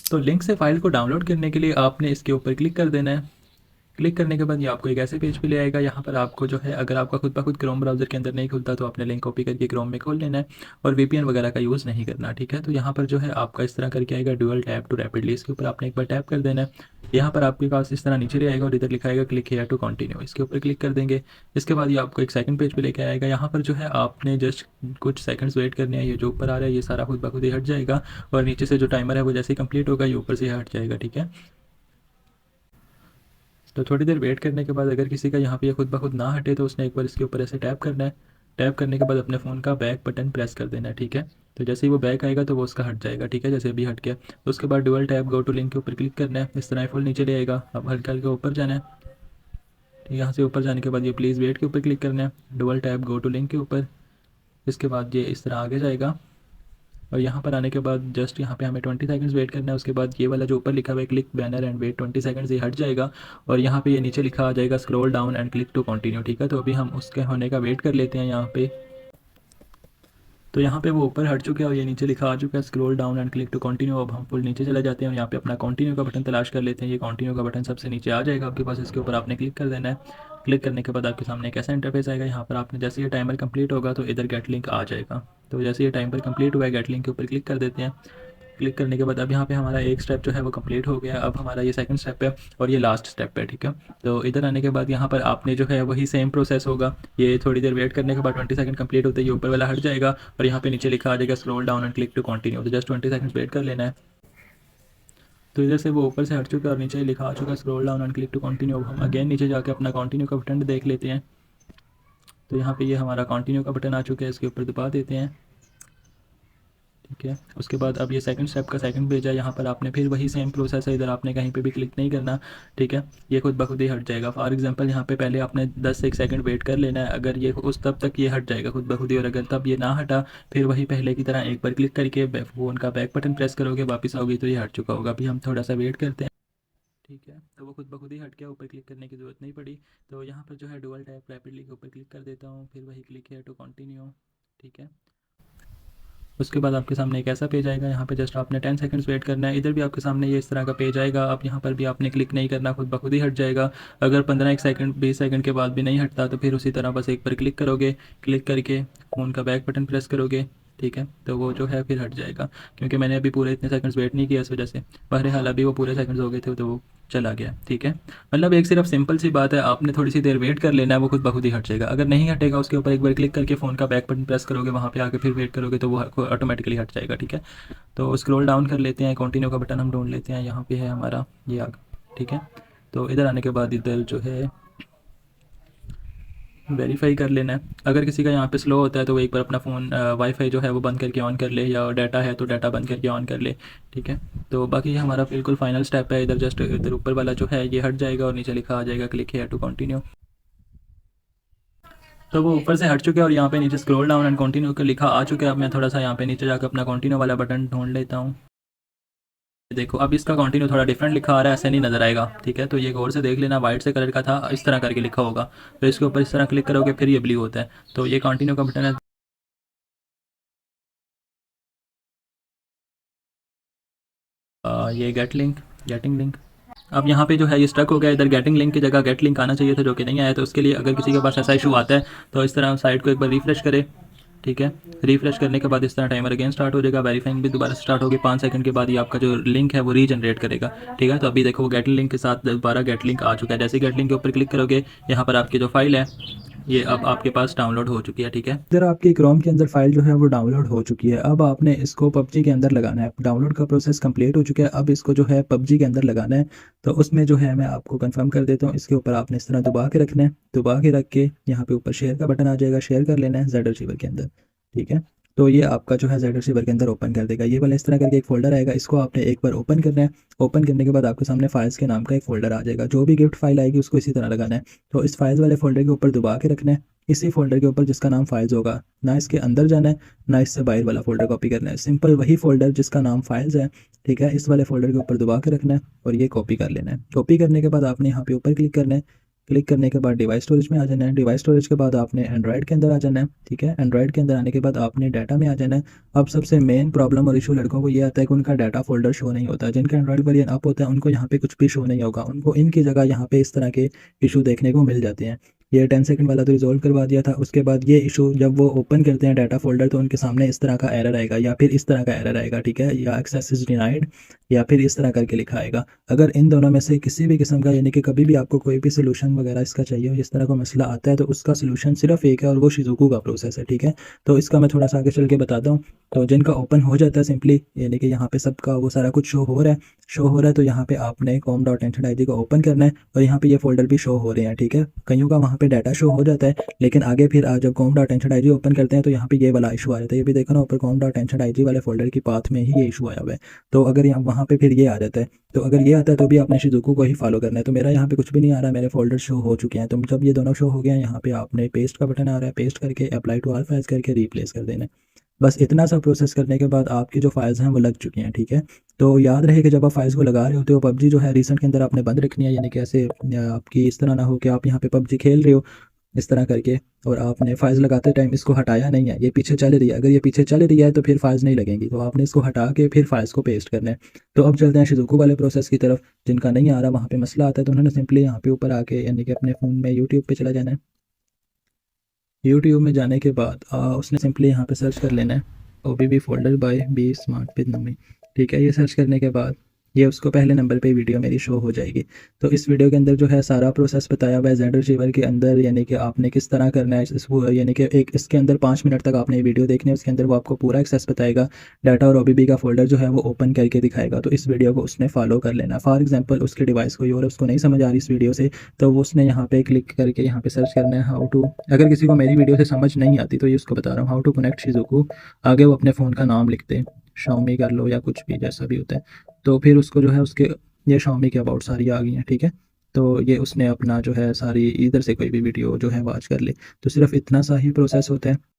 तो लिंक से फ़ाइल को डाउनलोड करने के लिए आपने इसके ऊपर क्लिक कर देना है। क्लिक करने के बाद ये आपको एक ऐसे पेज पे ले आएगा। यहाँ पर आपको जो है, अगर आपका खुद ब खुद क्रोम ब्राउज़र के अंदर नहीं खुलता तो आपने लिंक कॉपी करके क्रोम में खोल लेना है और वीपीएन वगैरह का यूज़ नहीं करना, ठीक है। तो यहाँ पर जो है आपका इस तरह करके आएगा डुअल टैप टू रैपिडली, इसके ऊपर आपने एक बार टैप कर देना है। यहाँ पर आपके पास इस तरह नीचे ले आएगा और इधर लिखा आएगा क्लिक हेयर टू कंटिन्यू, इसके ऊपर क्लिक कर देंगे। इसके बाद ये आपको एक सेकंड पेज पे लेके आएगा। यहाँ पर जो है आपने जस्ट कुछ सेकंड्स वेट करने हैं। ये जो ऊपर आ रहा है ये सारा खुद ब खुद ही हट जाएगा और नीचे से जो टाइमर है वो जैसे ही कंप्लीट होगा ये ऊपर से हट जाएगा, ठीक है। तो थोड़ी देर वेट करने के बाद अगर किसी का यहाँ पे ये खुद ब खुद ना हटे तो उसने एक बार इसके ऊपर ऐसे टैप करना है। टैप करने के बाद अपने फ़ोन का बैक बटन प्रेस कर देना है, ठीक है। तो जैसे ही वो बैक आएगा तो वो उसका हट जाएगा, ठीक है, जैसे अभी हट गया। तो उसके बाद dual tap go to link के ऊपर क्लिक करना है। इस तरह फुल नीचे ले आएगा। अब हल्का हल्का ऊपर जाना है। यहाँ से ऊपर जाने के बाद ये प्लीज़ वेट के ऊपर क्लिक करना है, dual tap go to link के ऊपर। इसके बाद ये इस तरह आगे जाएगा और यहाँ पर आने के बाद जस्ट यहाँ पे हमें 20 सेकंड्स वेट करना है। उसके बाद ये वाला जो ऊपर लिखा हुआ है click banner and wait 20 seconds, ये हट जाएगा और यहाँ पे ये नीचे लिखा आ जाएगा scroll down and click to continue, ठीक है। तो अभी हम उसके होने का वेट कर लेते हैं यहाँ पे। तो यहाँ पे वो ऊपर हट चुका है और ये नीचे लिखा आ चुका है scroll down and click to continue. अब हम फुल नीचे चले जाते हैं और यहाँ पे अपना कंटिन्यू का बटन तलाश कर लेते हैं। ये कंटिन्यू का बटन सबसे नीचे आ जाएगा आपके पास, इसके ऊपर आपने क्लिक कर देना है। क्लिक करने के बाद आपके सामने एक ऐसा इंटरफेस आएगा। यहाँ पर आपने जैसे ये टाइमर कंप्लीट होगा तो इधर गेट लिंक आ जाएगा। तो जैसे ये टाइमर कंप्लीट हुआ है गेट लिंक के ऊपर क्लिक कर देते हैं। क्लिक करने के बाद अब यहाँ पे हमारा एक स्टेप जो है वो कंप्लीट हो गया। अब हमारा ये सेकंड स्टेप है और ये लास्ट स्टेप है, ठीक है। तो इधर आने के बाद यहाँ पर आपने जो है वही सेम प्रोसेस होगा। ये थोड़ी देर वेट करने के बाद 20 सेकंड कंप्लीट होते ही ऊपर वाला हट जाएगा और यहाँ पे नीचे लिखा आ जाएगा scroll down and click to continue. तो जस्ट 20 सेकंड वेट कर लेना है। तो इधर से वो ऊपर से हट चुका है और नीचे लिखा आ चुका है scroll down and click to continue. अब हम अगेन नीचे जाकर अपना कंटिन्यू का बटन देख लेते हैं। तो यहाँ पे ये हमारा कंटिन्यू का बटन आ चुका है, इसके ऊपर दबा देते हैं, ठीक है। उसके बाद अब ये सेकंड स्टेप का सेकंड पेज है। यहाँ पर आपने फिर वही सेम प्रोसेस है, इधर आपने कहीं पे भी क्लिक नहीं करना, ठीक है। ये खुद ब खुद ही हट जाएगा। फॉर एग्जांपल यहाँ पे पहले आपने 10 से 1 सेकंड वेट कर लेना है। अगर ये उस तब तक ये हट जाएगा खुद ब खुद ही, और अगर तब ये ना हटा फिर वही पहले की तरह एक बार क्लिक करके फ़ोन का बैक बटन प्रेस करोगे, वापस आओगे तो ये हट चुका होगा। अभी हम थोड़ा सा वेट करते हैं, ठीक है। तो वो खुद ब खुद ही हट गया, ऊपर क्लिक करने की ज़रूरत नहीं पड़ी। तो यहाँ पर जो है डुअल टैप रैपिडली के ऊपर क्लिक कर देता हूँ, फिर वही क्लिक है टू कंटिन्यू, ठीक है। उसके बाद आपके सामने एक ऐसा पेज आएगा। यहाँ पे जस्ट आपने 10 सेकंड्स वेट करना है। इधर भी आपके सामने ये इस तरह का पेज आएगा। अब यहाँ पर भी आपने क्लिक नहीं करना, खुद ब खुद ही हट जाएगा। अगर 15 एक सेकंड 20 सेकंड के बाद भी नहीं हटता तो फिर उसी तरह बस एक बार क्लिक करोगे, क्लिक करके फ़ोन का बैक बटन प्रेस करोगे, ठीक है। तो वो जो है फिर हट जाएगा, क्योंकि मैंने अभी पूरे इतने सेकंड्स वेट नहीं किया इस वजह से। बहरहाल अभी वो पूरे सेकंड्स हो गए थे तो वो चला गया, ठीक है। मतलब एक सिर्फ सिंपल सी बात है, आपने थोड़ी सी देर वेट कर लेना है, वो खुद ब खुद ही हट जाएगा। अगर नहीं हटेगा उसके ऊपर एक बार क्लिक करके फ़ोन का बैक बटन प्रेस करोगे, वहाँ पे आके फिर वेट करोगे तो वो ऑटोमेटिकली हट जाएगा, ठीक है। तो स्क्रॉल डाउन कर लेते हैं, कंटिन्यू का बटन हम ढूंढ लेते हैं। यहाँ पे है हमारा ये आग, ठीक है। तो इधर आने के बाद इधर जो है वेरीफाई कर लेना है। अगर किसी का यहाँ पे स्लो होता है तो वो एक बार अपना फ़ोन वाईफाई जो है वो बंद करके ऑन कर ले, या डाटा है तो डाटा बंद करके ऑन कर ले, ठीक है। तो बाकी ये हमारा बिल्कुल फाइनल स्टेप है। इधर जस्ट इधर ऊपर वाला जो है ये हट जाएगा और नीचे लिखा आ जाएगा क्लिक हेयर टू कंटिन्यू। तो वो ऊपर से हट चुके हैं और यहाँ पे नीचे स्क्रॉल डाउन एंड कंटिन्यू का लिखा आ चुका है। अब मैं थोड़ा सा यहाँ पे नीचे जाकर अपना कंटिन्यू वाला बटन ढूंढ लेता हूँ। देखो अब इसका कंटिन्यू थोड़ा डिफरेंट लिखा आ रहा है, ऐसे नहीं नज़र आएगा, ठीक है। तो ये गौर से देख लेना, वाइट से कलर का था, इस तरह करके लिखा होगा। तो इसके ऊपर इस तरह क्लिक करोगे फिर ये ब्लू होता है। तो ये कंटिन्यू का बटन है। ये गेटिंग लिंक। अब यहाँ पे जो है ये स्टक हो गया, इधर गेटिंग लिंक की जगह गेट लिंक आना चाहिए था जो कि नहीं आया। तो उसके लिए अगर किसी के पास ऐसा इशू आता है तो इस तरह साइट को एक बार रिफ्रेश करे, ठीक है। रिफ्रेश करने के बाद इस तरह टाइमर अगेन स्टार्ट हो जाएगा, वेरीफाइंग भी दोबारा स्टार्ट होगी। 5 सेकंड के बाद ये आपका जो लिंक है वो रीजनरेट करेगा, ठीक है। तो अभी देखो गेट लिंक के साथ दोबारा गेट लिंक आ चुका है। जैसे गेट लिंक के ऊपर क्लिक करोगे यहाँ पर आपकी जो फाइल है ये अब आपके पास डाउनलोड हो चुकी है, ठीक है। इधर आपकी क्रोम के अंदर फाइल जो है वो डाउनलोड हो चुकी है। अब आपने इसको पबजी के अंदर लगाना है। डाउनलोड का प्रोसेस कंप्लीट हो चुका है, अब इसको जो है पबजी के अंदर लगाना है। तो उसमें जो है मैं आपको कंफर्म कर देता हूँ। इसके ऊपर आपने इस तरह दबा के रखना है, दबा के रख के यहाँ पे ऊपर शेयर का बटन आ जाएगा, शेयर कर लेना है जेड रिसीवर के अंदर, ठीक है। तो ये आपका जो है जेड रिसीवर के अंदर ओपन कर देगा। ये वाला इस तरह करके एक फोल्डर आएगा, इसको आपने एक बार ओपन करना है। ओपन करने के बाद आपके सामने फाइल्स के नाम का एक फोल्डर आ जाएगा। जो भी गिफ्ट फाइल आएगी उसको इसी तरह लगाना है। तो इस फाइल्स वाले फोल्डर के ऊपर दबा के रखना है, इसी फोल्डर के ऊपर जिसका नाम फाइल्स होगा, ना इसके अंदर जाना है ना इससे बाहर वाला फोल्डर कॉपी करना है। सिंपल वही फोल्डर जिसका नाम फाइल्स है, ठीक है, इस वाले फोल्डर के ऊपर दबा के रखना है और ये कॉपी कर लेना है। कॉपी करने के बाद आपने यहाँ पे ऊपर क्लिक करना है, क्लिक करने के बाद डिवाइस स्टोरेज में आ जाना है। डिवाइस स्टोरेज के बाद आपने एंड्रॉयड के अंदर आ जाना है, ठीक है। एंड्रॉयड के अंदर आने के बाद आपने डाटा में आ जाना है। अब सबसे मेन प्रॉब्लम और इशू लड़कों को ये आता है कि उनका डाटा फोल्डर शो नहीं होता। जिनका एंड्रॉयड वेरिएंट अप होता है उनको यहाँ पे कुछ भी शो नहीं होगा, उनको इनकी जगह यहाँ पे इस तरह के इशू देखने को मिल जाते हैं। ये 10 सेकंड वाला तो रिजॉल्व करवा दिया था। उसके बाद ये इशू जब वो ओपन करते हैं डाटा फोल्डर तो उनके सामने इस तरह का एरर आएगा या फिर इस तरह का एरर आएगा, ठीक है, या एक्सेस इज डिनाइड या फिर इस तरह करके लिखा आएगा। अगर इन दोनों में से किसी भी किस्म का यानी कि कभी भी आपको कोई भी सोल्यूशन वगैरह इसका चाहिए हो, इस तरह का मसला आता है, तो उसका सोल्यूशन सिर्फ एक है और वो शिज़ुकू का प्रोसेस है, ठीक है। तो इसका मैं थोड़ा सा आगे चल के बताता हूँ। तो जिनका ओपन हो जाता है सिंपली, यानी कि यहाँ पे सबका वो सारा कुछ शो हो रहा है, तो यहाँ पे आपने com.tension.id को ओपन करना है और यहाँ पे ये फोल्डर भी शो हो रहे हैं, ठीक है। कईयों का वहाँ पे डाटा शो हो जाता है, लेकिन आगे फिर जब com.tension.id ओपन करते हैं तो यहाँ पे ये वाला इशू आ जाता है। ये भी देखो ना, ऊपर com.tension.id वाले फोल्डर की पाथ में ही ये इशू आया हुआ है। तो अगर यहाँ वहाँ पे फिर ये आ जाता है, तो अगर ये आता है तो भी आपने शिज़ुकू को ही फॉलो करना है। तो मेरा यहाँ पे कुछ भी नहीं आ रहा, मेरे फोल्डर शो हो चुके हैं। तो जब ये दोनों शो हो गए हैं, यहाँ पे आपने पेस्ट का बटन आ रहा है, पेस्ट करके अप्लाई टू ऑल फाइल्स करके रिप्लेस कर देना है। बस इतना सा प्रोसेस करने के बाद आपकी जो फाइल्स हैं वो लग चुकी हैं, ठीक है। तो याद रहे कि जब आप फाइल्स को लगा रहे होते हो, पबजी जो है रिसेंट के अंदर आपने बंद रखनी है, यानी कि ऐसे आपकी इस तरह ना हो कि आप यहाँ पे पबजी खेल रहे हो इस तरह करके और आपने फाइल्स लगाते टाइम इसको हटाया नहीं है, ये पीछे चल रही है। अगर ये पीछे चल रही है तो फिर फाइल्स नहीं लगेंगी, तो आपने इसको हटा के फिर फाइल्स को पेस्ट करना है। तो अब चलते हैं शिज़ुकू वाले प्रोसेस की तरफ। जिनका नहीं आ रहा, वहाँ पे मसला आता है, तो उन्होंने सिंपली यहाँ पे ऊपर आके यानी कि अपने फ़ोन में यूट्यूब पे चला जाना है। यूट्यूब में जाने के बाद उसने सिंपली यहाँ पे सर्च कर लेना है OBB folder by be smart with Nami, ठीक है। ये सर्च करने के बाद ये उसको पहले नंबर पे वीडियो मेरी शो हो जाएगी। तो इस वीडियो के अंदर जो है सारा प्रोसेस बताया हुआ है जेड रिसीवर के अंदर, यानी कि आपने किस तरह करना है इसको, यानी कि एक इसके अंदर 5 मिनट तक आपने ये वीडियो देखनी है। उसके अंदर वो आपको पूरा एक्सेस बताएगा, डाटा और OBB का फोल्डर जो है वो ओपन करके दिखाएगा। तो इस वीडियो को उसने फॉलो कर लेना। फॉर एग्जाम्पल उसके डिवाइस को और उसको नहीं समझ आ रही इस वीडियो से, तो वो उसने यहाँ पे क्लिक करके यहाँ पे सर्च करना है हाउ टू। अगर किसी को मेरी वीडियो से समझ नहीं आती तो ये उसको बता रहा हूँ, हाउ टू कनेक्ट शिज़ुकू। आगे वो अपने फ़ोन का नाम लिखते हैं, शाओमी कर लो या कुछ भी जैसा भी होता है। तो फिर उसको जो है उसके ये शाओमी के अबाउट सारी आ गई हैं, ठीक है। तो ये उसने अपना जो है सारी इधर से कोई भी वीडियो जो है वॉच कर ले। तो सिर्फ इतना सा ही प्रोसेस होता है।